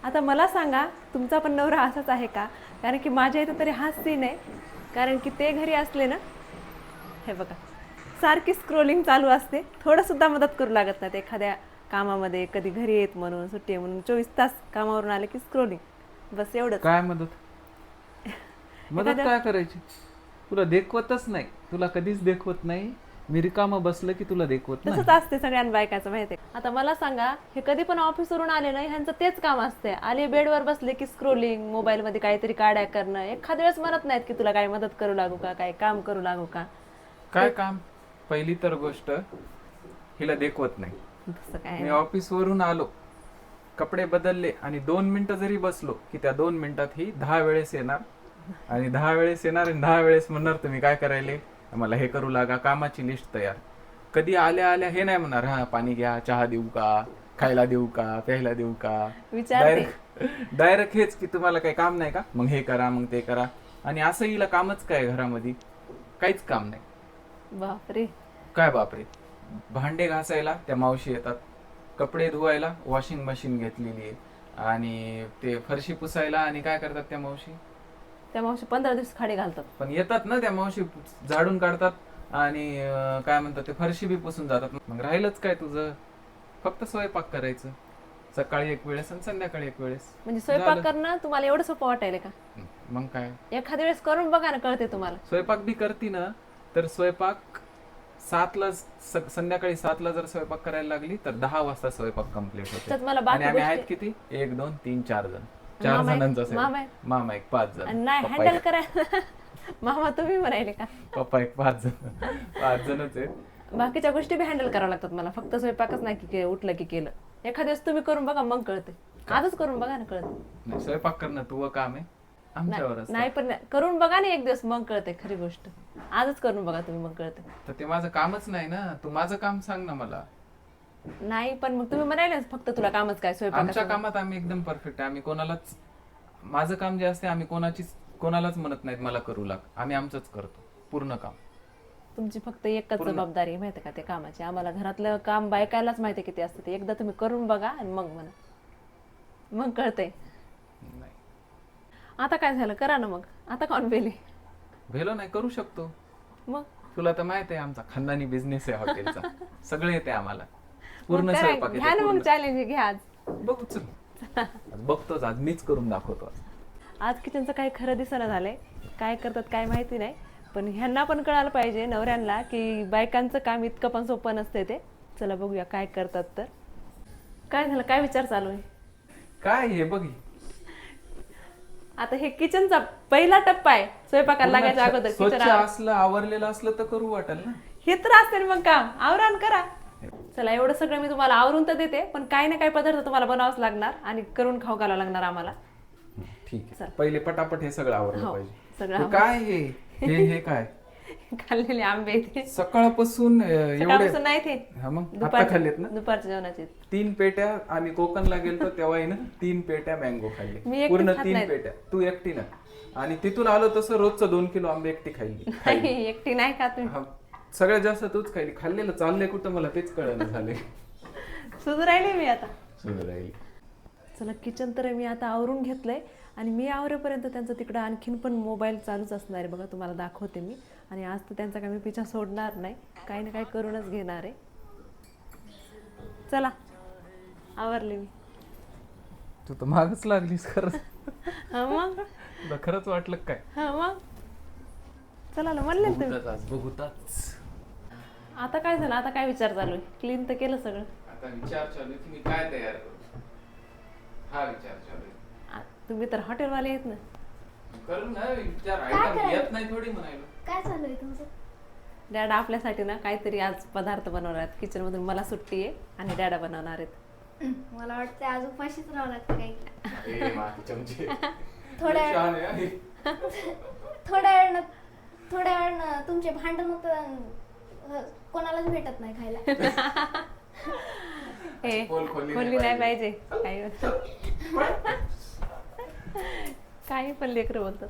आता मला सांगा, तुमचा पण नवरा असाच आहे का? कारण की माझ्या इथं तरी हाच सीन आहे. कारण की ते घरी असले ना, हे बघा, सारखी स्क्रोलिंग चालू असते. थोडंसुद्धा मदत करू लागत नाही एखाद्या कामामध्ये. कधी घरी येत म्हणून, सुट्टी आहे म्हणून 24 तास कामावरून आले की स्क्रोलिंग. बस एवढंच. काय मदत? मदत एखाद्या काय करायची? तुला देखवतच नाही, तुला कधीच देखवत नाही. मी रिकामं बसलं की तुला देखवत नाही. तसंच असते सगळ्यां बायकाचं माहिती आहे. आता मला सांगा, हे कधी पण ऑफिसवरून आले ना, ह्यांचं तेच काम असते. आले बेडवर बसले की स्क्रोलिंग, मोबाईलमध्ये काहीतरी काड्या करणं. एखाद्या वेळेस म्हणत नाहीत की तुला काय मदत करू लागू का, काय काम करू लागू का. काय काम? पहिली तर गोष्ट, हिला देखवत नाही. तसं काय मी नाही. ऑफिसवरून आलो, कपडे बदलले आणि 2 मिनिटं जरी बसलो की त्या 2 मिनिटात ही 10 वेळेस येणार आणि 10 वेळेस येणार आणि 10 वेळेस म्हणणार तुम्ही काय करायले, मला हे करू लागा, कामाची लिस्ट तयार. कधी आल्या आल्या हे नाही म्हणणार, हा पाणी घ्या, चहा देऊ का, खायला देऊ का, प्यायला देऊ का. विचारते. डायरेक्ट हेच की तुम्हाला काही काम नाही का, मग हे करा, मग ते करा. आणि असं हिला कामच काय घरामध्ये? काहीच काम नाही. बापरे. काय बापरे. भांडे घासायला त्या मावशी येतात, कपडे धुवायला वॉशिंग मशीन घेतलेली आहे, आणि ते फरशी पुसायला आणि काय करतात त्या मावशी? त्या मावशी 15 दिवस खाडी घालतात. पण येतात ना त्या मावशी, झाडून काढतात आणि काय म्हणतात ते फरशी बी पुसून जातात. मग राहिलंच काय तुझं? फक्त स्वयंपाक करायचं, सकाळी एक वेळेस आणि संध्याकाळी एक वेळेस. म्हणजे स्वयंपाक झालं. करणं तुम्हाला एवढं सोपं वाटायला का? मग काय, एखाद्या वेळेस करून बघा ना, कळते तुम्हाला. स्वयंपाक बी करती ना, तर स्वयंपाक 7ला संध्याकाळी 7ला जर स्वयंपाक करायला लागली तर 10 वाजता स्वयंपाक कम्प्लीट त्यात होते. मला आणि बाकी आम्ही आहेत गोष्टी किती? 1 2 3 4 जण, 4 मामा एक- जणांचा मामा स्वयंपाक. एक. मामा एक 5 आणि जण, नाही पप्पा हँडल एक, करायला मामा तुम्ही म्हणायले का? पप्पा एक 5 जण, 5 जणच आहेत. बाकीच्या गोष्टी बी हँडल कराव्या लागतात मला. फक्त स्वयंपाकच नाही की उठलं की केलं. एखाद्या वेळेस तुम्ही करून बघा, मग कळते. आजच करून बघा ना, कळते. नाही, स्वयंपाक करणं तुझं काम आहे, आमच्यावर असतं. नाही पण करून बघा ना एक दिवस, मग कळते खरी गोष्ट. आजच करून बघा तुम्ही, मग कळते. तर ते माझं कामच नाही ना. तू माझं काम सांग ना मला. नाही पण मग तुम्ही म्हणाले फक्त तुला कामच काय आमच्या स्वयंपाक. कामात आम्ही एकदम परफेक्ट आहे. आम्ही कोणालाच, माझं काम जे असते आम्ही कोणालाच म्हणत नाहीत मला करू लाग. आम्ही आमचंच करतो पूर्ण काम. तुमची फक्त एकच जबाबदारी आहे माहिती का ते कामाची. आम्हाला घरातलं काम बायकायलाच माहिती किती असतं ते. एकदा तुम्ही करून बघा आणि मग म्हणा, मग कळतंय. नाही, आता काय झालं, करा ना मग. आता कोण बेले भेलो नाही, करू शकतो. मग? तुला तर माहित आहे आमचा खानदानी बिझनेस आहे हॉटेलचा. सगळं येते आम्हाला, पूर्ण मग करा, स्वयंपाक घ्या येते, ना मग पूर्ण. चॅलेंज घ्या आज. बघू चल. आज बघतोच, आज मीच करून दाखवतो. आज किचनचं काही खरं दिसणं झालंय. काय करतात काय माहिती नाही. पण ह्यांना पण कळायला पाहिजे, नवऱ्यांना, की बायकांचं काम इतकं पण सोपं नसते ते. चला बघूया काय करतात तर. काय झालं, काय विचार चालू आहे? काय हे बघ, आता हे किचनचा पहिला टप्पा आहे. स्वयंपाकाला लागायच्या अगोदर स्वच्छ किचन असलं आवरलेलं असलं तर करू वाटेल ना. हे तर असते मग काम. आवरान करा. चला एवढं सगळं मी तुम्हाला आवरून तर देते, पण काही ना काही पदार्थ तुम्हाला बनावंच लागणार आणि करून खाऊ घालावं लागणार आम्हाला. ठीक आहे, चल. पहिले पटापट हे सगळं आवरलं हो, पाहिजे. सगळं हे काय हे काय खाल्लेले आंबे इथे. सकाळपासून एवढे? सकाळपासून नाही ते. हा मग आता खाल्लेत ना. दुपारच्या जेवणाचे 3 पेट्या. आम्ही कोकणला गेलतो तेव्हा आहे ना 3 पेट्या मँगो मी खाल्ली, एकटी पूर्ण खात 3 नाही. पेट्या. तू एकटी ना. आणि तिथून आलो तसं रोजचं 2 किलो आंबे एकटी खाल्ली. नाही, एकटी नाही खात मी. हा, सगळ्यात जास्त तूच खाल्ली. खाल्लेलं चाललंय कुठं मला तेच कळलं झाले. सुधू राहिले मी आता. सुंदर राहील. चला किचन तर मी आता आवरून घेतलंय आणि मी आवरेपर्यंत त्यांचं तिकडं आणखीन पण मोबाईल चालूच असणार आहे बघा. तुम्हाला दाखवते मी. आणि आज तर त्यांचा काय मी पिछा सोडणार नाही, काही ना काही करूनच घेणार आहे. चला आवरले मी. तू तर मागच लागलीस खरंच. हा मग. तुला खरंच वाटलं काय? हा मग. चला ना, म्हणले ना तुम्ही. बघूताच आज, बघूताच. आता काय झालं, आता काय विचार चालू आहे? क्लीन तर केलं सगळं. आता विचार चालू आहे की मी काय तयार करू, हा विचार चालू आहे. तुम्ही तर हॉटेलवाले आहेत ना. करू ना विचार. काय आयटम करायचं? येत नाही थोडी म्हणायला. काय चालू आहे तुमचं? डॅडा आपल्यासाठी ना काहीतरी आज पदार्थ बनवणार आहेत किचन मधून. मला सुट्टी आहे आणि डॅडा बनवणार आहेत. मला वाटतं आज उपाशीच राहावं लागतं काही. ए माती चमचे. थोड्या लय छान आहे, आहे. थोड्या वेळानं तुमचे भांडण कोणालाच भेटत नाही खायला. हे खोली खोली नाही पाहिजे. काही पण लेकरं बोलतात.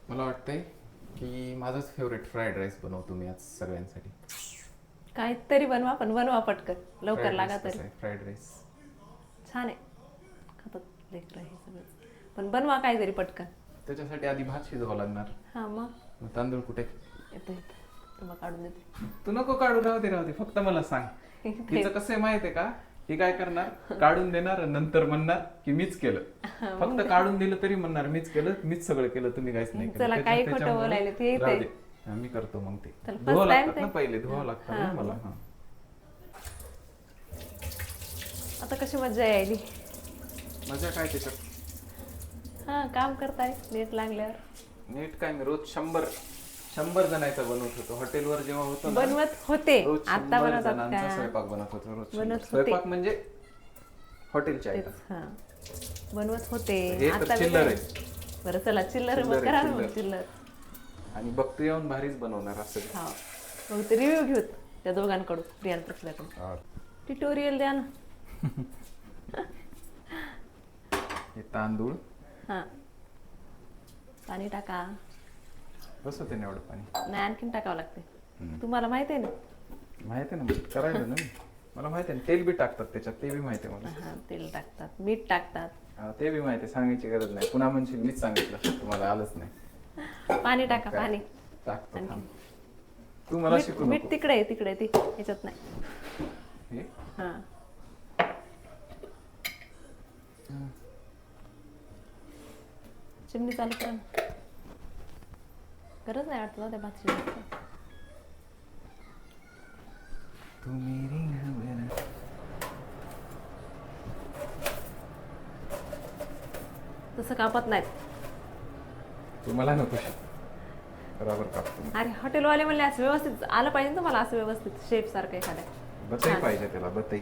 मला वाटतंय की माझाच फेवरेट फ्राईड राईस बनवतो मी आज सगळ्यांसाठी. काहीतरी बनवा, पण बनवा पटकन, लवकर लागा तरी. फ्राईड राईस छान आहे. लेकरं हे सगळं. पण बनवा काहीतरी पटकन. त्याच्यासाठी आधी भात शिजवावं लागणार. हा मग मग तांदूळ कुठे? येतो तुम्हाला काढून देते. तू नको काढू, राहू दे फक्त मला सांग. तिचं कसं आहे माहितीये का, ही काय करणार, काढून देणार आणि नंतर म्हणणार की मीच केलं. फक्त काढून दिलं तरी म्हणणार मीच केलं, मीच सगळं केलं, तुम्ही काहीच नाही केलं. चला काही खोटं बोलायला ते येते. राहू दे. हा, मी करतो मग ते. चल, धुवावं first time लागतात ना ते. पहिले, धुवावं लागतात ना मला. हा. आता कशी मजा यायली. मजा काय त्याच्यात? हा काम करताय नेट लागल्यावर. नीट काय, मी रोज 100 जणांचं बनवत होतो हॉटेलवर जेव्हा होतो ना. बनवत होते, रोज आता 100 बनवतात जणांचा का? स्वयंपाक बनवत होतो रोज. बनवत होते. स्वयंपाक म्हणजे हॉटेलच्या आयटम. हा बनवत होते. हे तर आता चिल्लर बघा. आहे. बरं चला चिल्लर चिल्लर मग करा ना आहे, मग चिल्लर. आणि बघतो येऊन भारीच बनवणार असं. हा मग ते रिव्ह्यू घेऊत त्या दोघांकडून, प्रियान प्रसल्याकडून. ट्युटोरियल द्या ना. हे तांदूळ हा पाणी टाका. बस होते ना एवढं पाणी. नाही आणखीन टाकावं लागते. तुम्हाला माहिती आहे ना. माहिती आहे ना, करायला ना मी. मला माहिती आहे ना, तेल बी टाकतात त्याच्यात, ते बी माहिती आहे मला. हा तेल टाकतात, मीठ टाकतात. हा, ते बी माहिती आहे, सांगायची गरज नाही. पुन्हा म्हणशील मीच सांगितलं, तुम्हाला आलंच नाही. पाणी टाका, काय? पाणी. टाकतो थांब. तू मला शिकू मीठ नको. तिकडे आहे, तिकडे ती ह्याच्यात नाही. हे? हा चिमणी चालू करा ना. गरज नाही वाटत त्या भात शिजवायची. तू मेरी खबर. तसं कापत नाहीत. तू मला नको शिक. बरोबर कापतो. अरे हॉटेलवाले म्हणले असं व्यवस्थित आलं पाहिजे ना तुम्हाला, असं व्यवस्थित शेफ सारखं एखाद्या. बतई पाहिजे त्याला, बतई.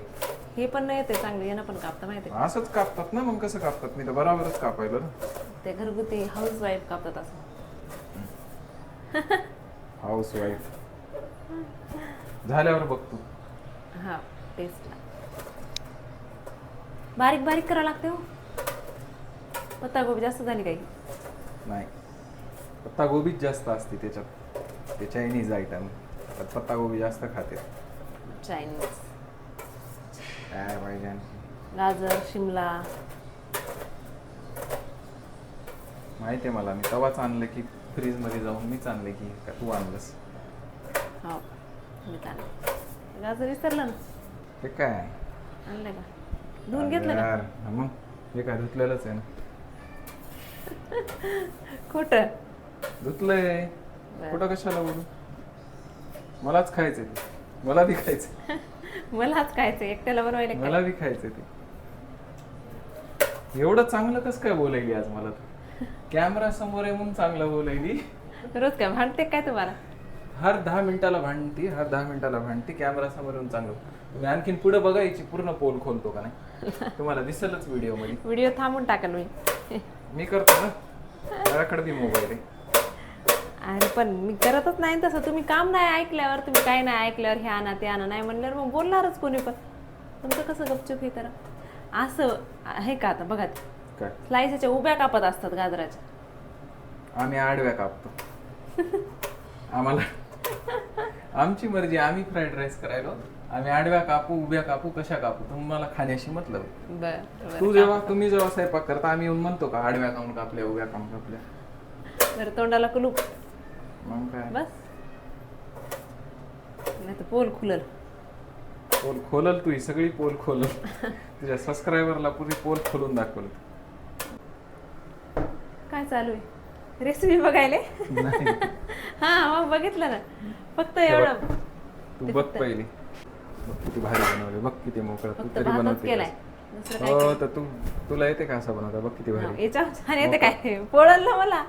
हे पण नाही येते चांगलं, येणं पण कापता माहिती आहे असंच कापतात ना, मग कसं कापतात? मी तर बरोबरच कापायला ना. का? ते घरगुती हाऊस वाईफ कापतात असं. हाऊस वाईफ झाल्यावर बघ तू. हा टेस्ट बारीक बारीक करावं लागते हो. पत्तागोबी जास्त झाली काही. नाही, पत्ता गोबीच जास्त असते त्याच्यात. ते चायनीज आयटम, पत्ता गोबी जास्त खाते. चायनीज, काय पाहिजे आणखी? गाजर, शिमला. माहिती आहे मला, मी तवाच आणलं की फ्रीज मध्ये जाऊन मीच आणले की का तू आणलंस? हो मी आणलं. गाजर विसरलं ना. हे काय आणलं का? धुवून घेतलं का? यार, हा मग हे काय धुतलेलंच आहे ना. खोटं. धुतलंय. बरं. कुठं कशाला बोलू? मलाच खायचंय ते. मला बी खायचंय. मलाच खायचं एकट्याला बनवायला मला बी खायचंय ते. एवढं चांगलं कसं काय बोलायली आज मला तू? कॅमेरा समोर आहे म्हणून चांगलं बोलायली. रोज काय भांडते काय तुम्हाला? हर 10 मिनिटाला भांडती कॅमेरा समोर येऊन चांगलं. तुम्ही आणखीन पुढे बघायची, पूर्ण पोल खोलतो का नाही तुम्हाला दिसलच व्हिडिओ मध्ये. व्हिडिओ थांबून टाकल मी. मी करतो ना, माझ्याकडे बी मोबाईल आहे. अरे पण मी करतच नाही तसं. तुम्ही काम नाही ऐकल्यावर, तुम्ही काय नाही ऐकल्यावर हे आणा ते आणा नाही म्हणल्यावर मग बोलणारच कोणी पण. तुमचं कसं गपचूप हे करा असं आहे का? आता बघा काय स्लाइसच्या उभ्या कापत असतात गाजराच्या. आम्ही आडव्या कापतो. आम्हाला आमची मर्जी, आम्ही फ्राईड राईस करायला आम्ही आडव्या कापू उभ्या कापू कशा कापू, तुम्हाला खाण्याशी मतलब. तुम्ही जेव्हा स्वयंपाक करता आम्ही येऊन म्हणतो का आडव्या कापून कापल्या उभ्या कापून कापल्या? बरं तोंडाला कुलूप मग काय, बस. नाही तर पोल खुलल. पोल खोलल तू, ही सगळी पोल खोलल. तुझ्या सबस्क्रायबरला पुरी पोल खोलून दाखवल. काय चालू आहे? रेसिपी बघायले? नाही, हा मग बघितलं ना. फक्त एवढं तू बघ पहिली. बघ किती भारी बनवले, बघ किती मोकळं. तू फक्त तरी भातच बनवते केलाय. का? दुसरं काय हो तर तुला येते का असं बनवता? बघ किती भारी. याच्या छान येते काय? पोळल ना मला.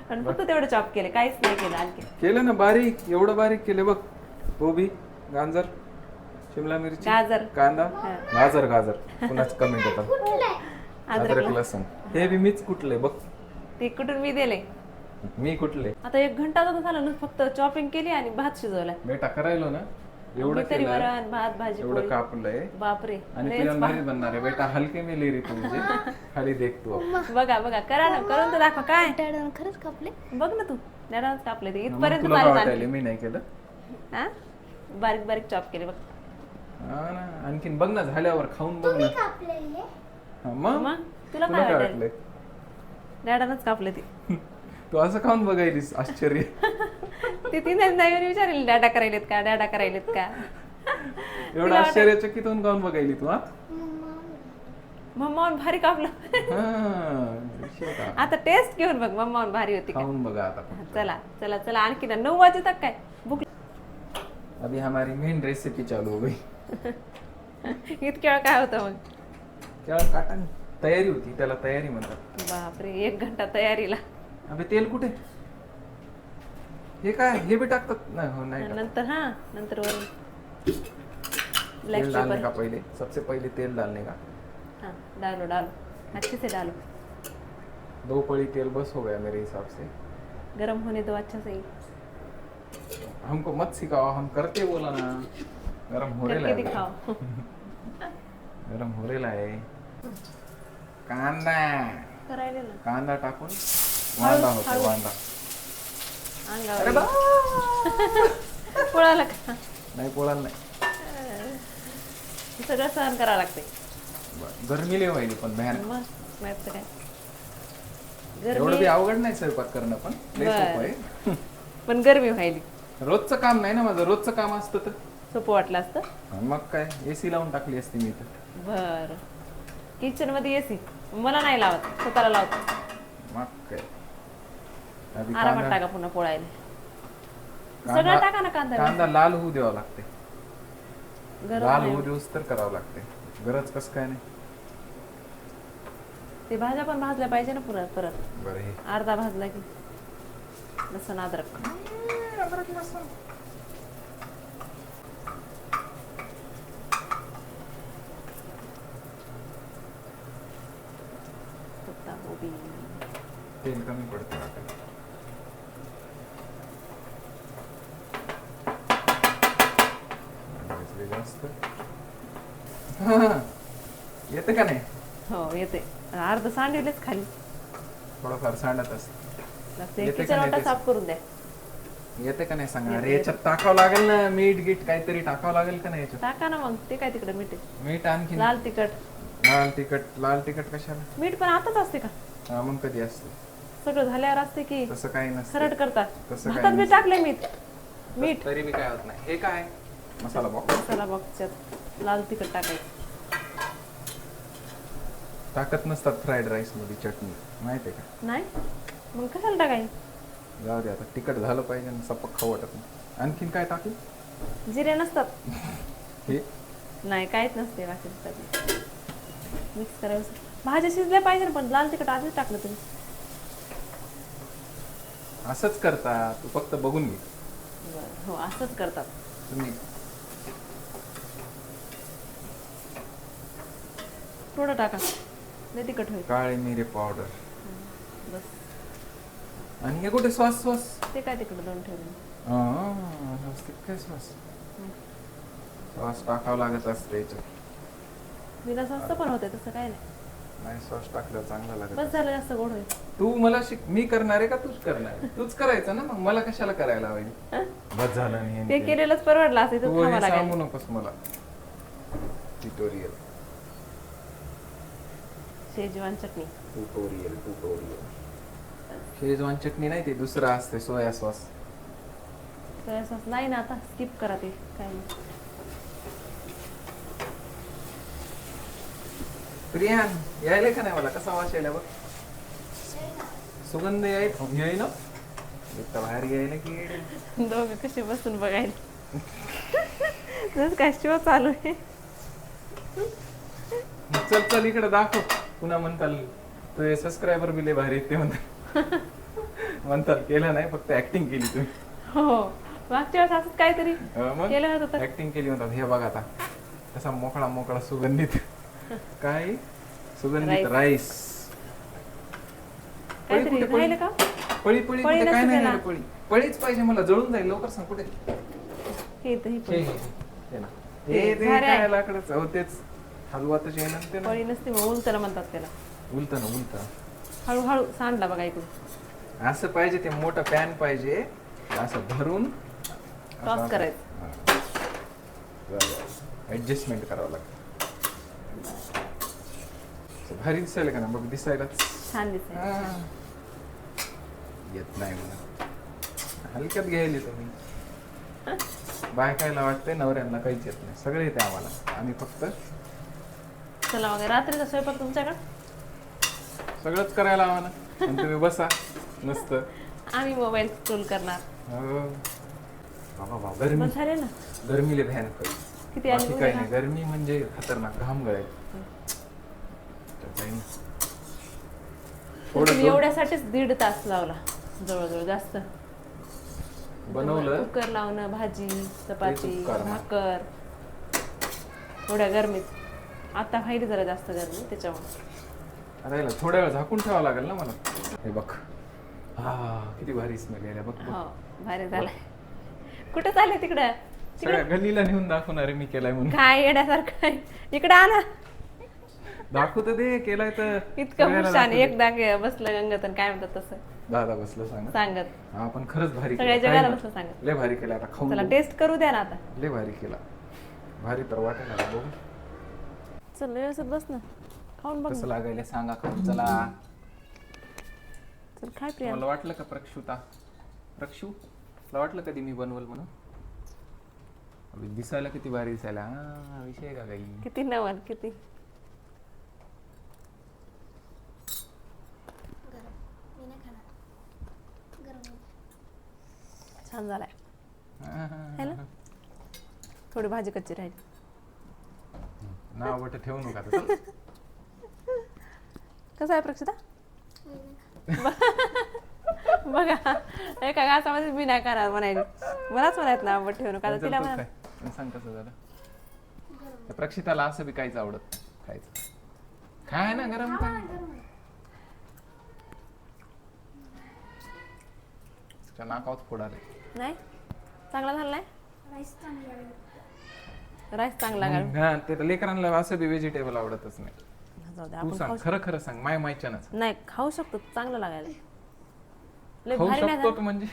पण फक्त तेवढं चॉप केलं, काहीच नाही केलं आणखी. केलं ना बारीक, एवढं बारीक केले बघ. कोबी, गाजर, शिमला मिरची, गाजर, कांदा, गाजर पुन्हाच कमेंट होता. अद्रक लसूण हे बी मीच कुठले बघ. ते कुठून मी दिले? मी कुठले? आता 1 घंटा तर झाला ना, फक्त चॉपिंग केली आणि भात शिजवलाय. बेटा करायलो ना एवढं मी तरी केलं, वरण भात भाजी एवढं पोळी. कापलंय बापरे. आणि लयच तुझ्या भारी बनणार आहे बेटा. हलके में ले रही तू मुझे, खाली देख तू. बघा बघा करा ना, करून तर दाखवा. काय डॅडन खरंच कापले? बघ ना तू, नॅडाच कापले ते मग इथपर्यंत तुला काय झाले. वाटायले मी नाही केलं? हा बारीक बारीक चॉप केले बघ. हा ना, आणखीन बघ ना झाल्यावर खाऊन बघ ना. कापले हे? हा, मग मग तुला तुला काय काय वाटेल? वाटलंय? डॅडानच कापले ती तू असं खाऊन बघायलीस आश्चर्य. ती तीनदा येऊन विचारेल डॅडा करायलेत का डॅडा करायलेत का. एवढं आश्चर्यचकित होऊन खाऊन बघायली तू हा? मम्मा भारी कापलं. हा, विषय का? आता टेस्ट घेऊन बघ मम्मा भारी होती का. खाऊन बघा आता. चला चला चला आणखी ना 9 वाजे तक काय भूक अभी हमारी मेन रेसिपी चालू हो गई. इतक्या वेळ काय होतं मग. क्या काटा नाही. तयारी होती, त्याला तयारी म्हणतात. बापरे 1 घंटा तयारीला. अबे तेल कुठे? हे काय, हे बी टाकतात? नाही, हो नाही टाकत. नंतर वरून ब्लॅक तेल डालने पेपर. का पहले, सबसे पहले तेल डालने का. हाँ डालो डालो अच्छे से डालो. 2 पड़ी तेल बस हो गया मेरे हिसाब से. गरम होने दो अच्छा से. हमको मत सिखाओ, हम करते बोला ना. गरम हो करके है. दिखाओ. गरम हो आहे. कांदा करायला ना कांदा टाकून वांदा होतो हळू. वांदा. अरे अंगावर बा. पोळाला का नाही पोळाला नाही. हे सगळं सहन करावं लागते. गरमी लय व्हायली पण भयानक. मग माहित काय एवढं बी गरमी अवघड नाही स्वयंपाक करणं पण लय बरं. सोपं आहे. पण गरमी व्हायली. रोजचं काम नाही ना माझं, रोजचं काम असतं तर सोपं वाटलं असतं. मग काय एसी लावून टाकली असती मी तर. बर किचन मध्ये एसी मला नाही लावत स्वतःला लावतो. मग काय आधी आरामात कांदा- टाका पुन्हा पोळायला. कांदा- सगळं टाका ना कांदा. कांदा लाल होऊ द्यावा लागते. गरम लाल नाही होऊ होत. देऊस तर करावं लागते. गरज कस काय नाही. ते भाज्या पण भाजल्या पाहिजे ना परत परत. बरं हे अर्धा भाजला की लसूण अद्रक. पत्ता गोबी. तेल कमी पडते वाटायला. भाजले जास्त. हा. येते का नाही? हो येते. अर्ध सांडलेच खाली. थोडंफार सांडत असते. लागते येते का किचन नाही वाटा ते? साफ करून द्या. येते का नाही सांगा. येते, अरे येते. याच्यात टाकावं लागेल ना, मीठ गीठ काहीतरी टाकावं लागेल का नाही याच्यात. टाका ना मग ते काय तिकडे मीठ आहे. मीठ आणखी लाल तिखट. लाल तिखट कशाला? मीठ पण आताच असते का हा, मग कधी असते? सगळं झाल्यावर असते की तसं काही नसतं. खरड करतात. तसं काही भातात मी नसतं. टाकले मीठ तरी बी काय होत नाही. हे काय मसाला बॉक्स मसाला बॉक्सच्यात लाल तिखट टाकायचं. टाकत नसतात फ्राईड राईस मध्ये चटणी, माहिती आहे का? नाही मग कशाला टाकायचं. जाऊ दे आता, तिखट झालं पाहिजे ना, सपक खाऊ वाटत नाही. आणखीन काय टाकू? जिरे नसतात. हे नाही काहीच नसते बाकी मिक्स करायचं. भाज्या शिजल्या पाहिजे ना, पण लाल तिखट आधीच टाकलं तुम्ही. असंच करता, तू फक्त बघून घे. बरं, हो असंच करतात. तुम्ही थोडं टाका लय तिखट होईल. काळे मिरे पावडर. बस आणि हे कुठे सॉस? ते काय तिकडे दोन ठेवले. काय सॉस टाकावं लागत असतं याच्यात. विना स्वस्त पण होते तसं काय नाही. नाही, सॉस टाकल्यावर चांगलं लागत. बस झालं जास्त गोड होईल. तू मला शिक, मी करणार आहे का तूच करणार आहे? तूच करायचं ना, मग मला कशाला करायला हवं? बस झालं नाही. ते केलेलंच परवडलं असं तू इथं हे थांबा सांगू लागेल. नकोस मला. ट्युटोरियल शेजवान चटणी. शेजवान चटणी नाही, ते दुसरं असते सोया सॉस. सोया सॉस नाही ना, आता स्किप करा ते काय नाही. प्रियान यायला का नाही? मला कसा वास यायला बघ. सुगंध याय ना, इतका बाहेर यायला की दोघं कसे बसून बघायला. जस काय शिवा चालू आहे. चल चल इकडे दाखव. पुन्हा म्हणताल तुझे सबस्क्रायबर बी लय भारी आहेत ते म्हणतात. म्हणताल केलं नाही, फक्त ऍक्टिंग केली तुम्ही. हो मागच्या वेळेस असंच काहीतरी मग केलं होतं तर. ऍक्टिंग केली म्हणतात. हे बघा आता कसा मोकळा मोकळा सुगंधित काय सुगंधित राईस. काहीतरी राहिलं का. पळी पळी कुठे? काय नसते नाही त्याला. राहिलं पळी. पळीच पाहिजे मला, जळून जाईल. लवकर सांग कुठे? हे इथं ही हे, पळी. हे ना. हे ते झारे आहे. काय लाकडच. हो तेच हलवातच आहे ना ते ना. पळी नसते मग उलताना म्हणतात त्याला. उलट ना उलट. हळूहळू सांडला बघा इकडून. असं पाहिजे, ते मोठं पॅन पाहिजे, असं भरून टॉस करायचं. ऍडजस्टमेंट करावं लागतं. मस्त भारी दिसायला का ना बघ दिसायला छान दिसेल. येत नाही मला हलक्यात घ्यायली तुम्ही. बायकायला वाटतंय नवऱ्यांना काहीच येत नाही, सगळे येते आम्हाला. आम्ही फक्त चला मग रात्रीचा स्वयंपाक तुमच्याकडं, सगळंच करायला आम्हाला आणि तुम्ही बसा मस्त. आम्ही मोबाईल स्क्रोल करणार. हो. बाबा बाबा गरमी पण झाले ना गरमीले भयानक किती आणि बाकी काही नाही. गरमी म्हणजे खतरनाक घाम गळाय. तुम्ही एवढ्यासाठीच 1.5 तास लावला जवळजवळ. जास्त बनवलं कुकर लावणं, भाजी चपाती तेच उपकार ना. भाकर एवढ्या गरमीत. आता खायली जरा जास्त गरमी त्याच्यामुळे. आता याला थोड्या वेळ झाकून ठेवावं लागेल ना मला. हे बघ हा किती भारी स्मेल यायला बघ. हो भारी झालाय. कुठे चालले तिकडं? सगळ्या गल्लीला नेऊन दाखवणार आहे मी केलाय म्हणून. काय येण्यासारखं आहे? इकडे आणा. दाखवू तर दे केलाय तर. इतकं सगळ्याला हुशार दाखवू दे. एकदा बसलं गंगतन काय म्हणतात तसं दादा बसलं सांग. सांगत. हा पण खरंच भारी सगळ्या केलं. जगाला काय बसलं सांगत. लय भारी केलं. आता खाऊन चला बघू. टेस्ट करू द्या ना आता. लय भारी केला. भारी तर वाटायला लागलं बघू. चल व्यवस्थित बस ना, खाऊन बघ. कसं लागायला सांगा खाऊन. चला चल काय प्रिया. मला वाटलं का प्रक्षू तुला वाटलं कधी मी बनवल म्हणून. अबे, दिसायला किती भारी दिसायला. हा विषय का काही. किती नवल किती मी नाही खाणार. गरम आहे. छान झालाय. हा, हा, है ना? थोडी भाजी कच्ची राहील. नाव बट ठेवू नका आता. चल. कसं आहे प्रक्षिता? मी नाही खाणार. बघा एका घासामध्ये मी नाही करणार म्हणायची. मलाच म्हणायचं ना आवड ठेवू नका. आता चल, तिला तू म्हणा. काय? पण सांग कसं झालं. त्या प्रक्षिताला असं बी काहीच आवडत नाही खायचं. काय ना गरम काय. तिच्या नाकावत फोडाले. नाही चांगला झाला नाही. राईस चांगली आहे. राईस चांगला लागला. हा ते तर लेकरांना असं बी व्हेजिटेबल आवडतच नाही. जाऊ दे तू आपण सांग खाऊ खरं खरं सांग माय मायच्यानच. नाही खाऊ शकतो चांगलं लागायला. लय खाऊ भारी नाही शकतो झालं. तू म्हणजे.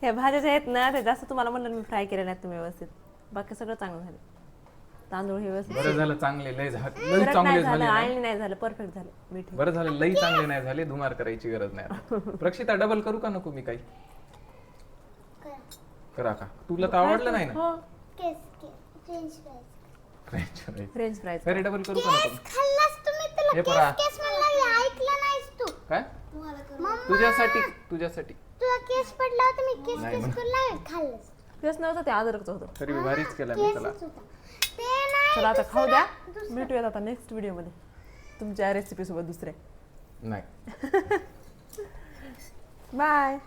हे भाज्या आहेत ना ते जास्त तुम्हाला म्हणलं मी फ्राय केले नाहीत तुम्ही व्यवस्थित. बाकी सगळं चांगलं झालं. तांदूळ हे व्यवस्थित बरं झालं चांगले लय झाले लय कडक चांगले नाही झाले झालं, नाही. आळणी नाही झालं, परफेक्ट झालं. मीठ बरं झालं लई चांगले नाही झाले. धुमार करायची गरज नाही आता. प्रक्षिता डबल करू का नको मी काही. करा का तुला तर आवडलं नाही ना. हो केस French fries. French fries. French fries. अरे डबल करू का नको. खाल्लास तुम्ही हे तुला परा. केस म्हणलं ऐकलं नाहीस तू. काय तुम्हाला करू. तुझ्यासाठी तुला केस पडला होता मी केस नाही केस म्हणा. करू खाल्लंस. तेच नव्हतं ते अद्रकचं होतं. तरी मी भारीच केला मी त्याला. केसच होता. ते नाही. चला आता खाऊ द्या. भेटूयात आता नेक्स्ट व्हिडिओ मध्ये तुमच्या रेसिपी सोबत दुसऱ्या. नाही बाय.